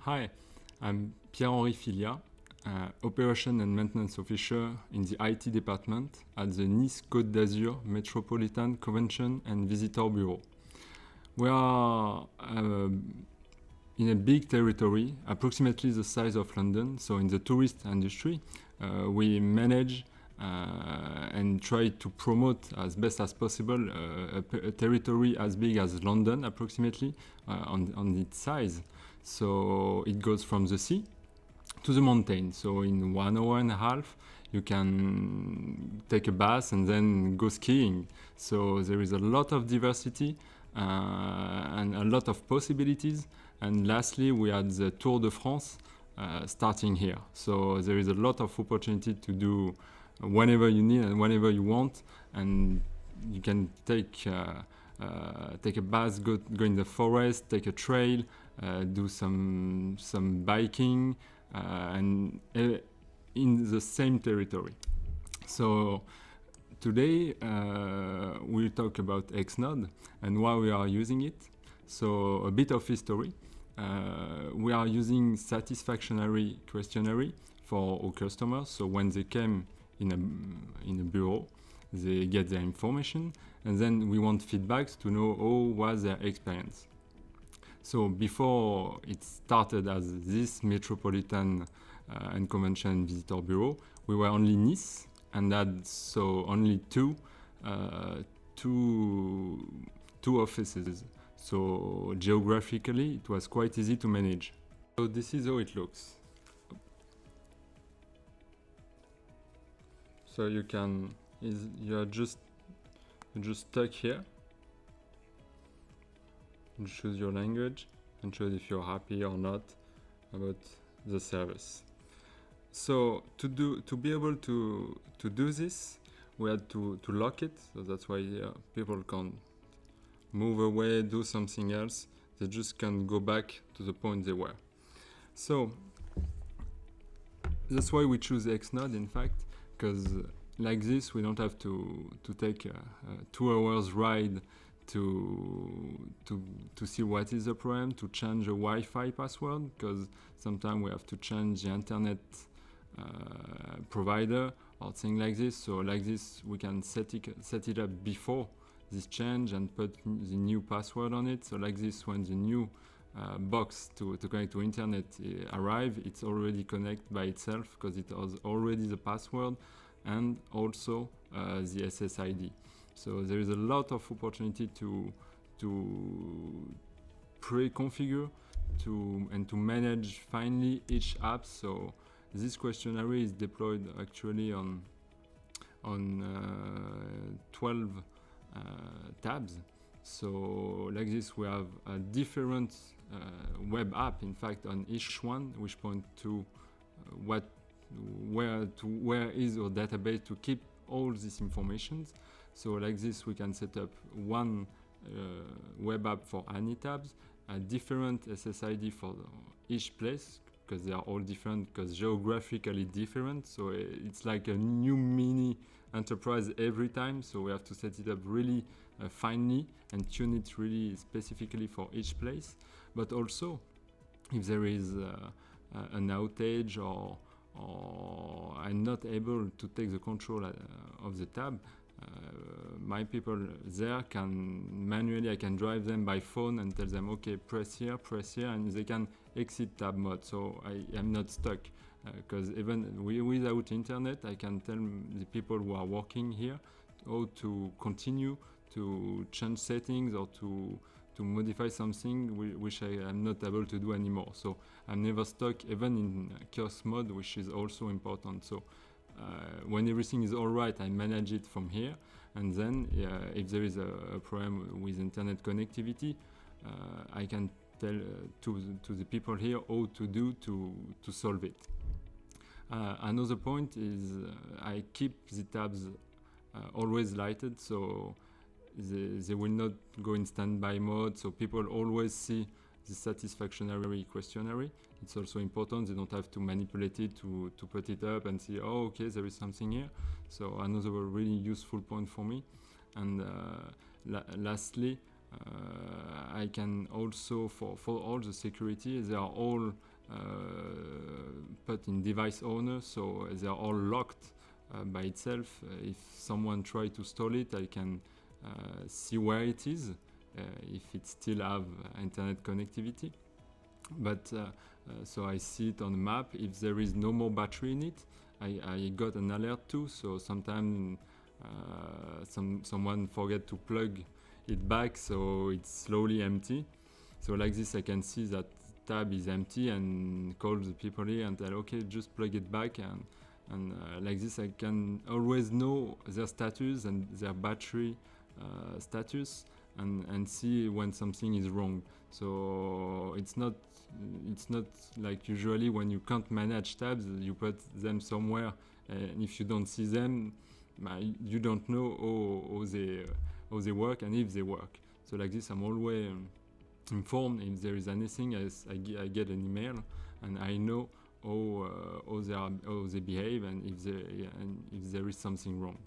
Hi, I'm Pierre-Henri, Operation and Maintenance Officer in the IT department at the Nice Côte d'Azur Metropolitan Convention and Visitor Bureau. We are in a big territory, approximately the size of London, so in the tourist industry, we manage and try to promote as best as possible a territory as big as London, approximately, on its size. So it goes from the sea to the mountain. So in 1 hour and a half, you can take a bath and then go skiing. So there is a lot of diversity and a lot of possibilities. And lastly, we had the Tour de France starting here. So there is a lot of opportunity to do whenever you need and whenever you want. And you can take a bath, go in the forest, take a trail, do some biking, and in the same territory. So today we'll talk about Hexnode and why we are using it. So a bit of history. We are using satisfactionary questionnaire for our customers. So when they came in a bureau, they get their information, and then we want feedbacks to know how was their experience. So before it started as this Metropolitan and Convention Visitor Bureau, we were only Nice, and had so only two offices. So geographically, it was quite easy to manage. So this is how it looks. So you're just stuck here. You choose your language and choose if you're happy or not about the service. So to be able to do this, we had to lock it. So that's why people can't move away, do something else. They just can go back to the point they were. So that's why we choose Hexnode, in fact, because like this, we don't have to take a 2 hours ride to see what is the problem, to change a Wi-Fi password, because sometimes we have to change the internet provider or thing like this. So like this, we can set it up before this change and put the new password on it. So like this, when the new box to connect to internet arrive, it's already connected by itself because it has already the password and also the SSID. So there is a lot of opportunity to pre-configure and to manage finally each app. So this questionnaire is deployed actually on 12 tabs. So like this, we have a different web app, in fact, on each one, which point to where is our database to keep all this information. So like this, we can set up one web app for any tabs, a different SSID for each place, because they are all different, because geographically different. So it's like a new mini enterprise every time. So we have to set it up really finely and tune it really specifically for each place. But also, if there is an outage or I'm not able to take the control of the tab, my people there can manually, I can drive them by phone and tell them, okay, press here, and they can exit tab mode. So I am not stuck, because even without internet, I can tell the people who are working here how to continue to change settings or to modify something which I am not able to do anymore. So I'm never stuck, even in kiosk mode, which is also important. So when everything is all right, I manage it from here. And then if there is a problem with internet connectivity, I can tell to the people here how to do to solve it. Another point is I keep the tabs always lighted, so they will not go in standby mode, so people always see the satisfactionary questionnaire. It's also important, they don't have to manipulate it to put it up and see, oh, okay, there is something here. So another really useful point for me. And lastly, I can also, for all the security, they are all put in device owner, so they are all locked by itself. If someone try to install it, I can see where it is, if it still have internet connectivity. But so I see it on the map. If there is no more battery in it, I got an alert too. So sometimes someone forget to plug it back, so it's slowly empty. So like this, I can see that tab is empty and call the people here and tell, okay, just plug it back, and like this I can always know their status and their battery status, and see when something is wrong. So it's not like usually when you can't manage tabs, you put them somewhere, and if you don't see them, you don't know how they work and if they work. So like this, I'm always informed if there is anything. I get an email, and I know how they behave, and if there is something wrong.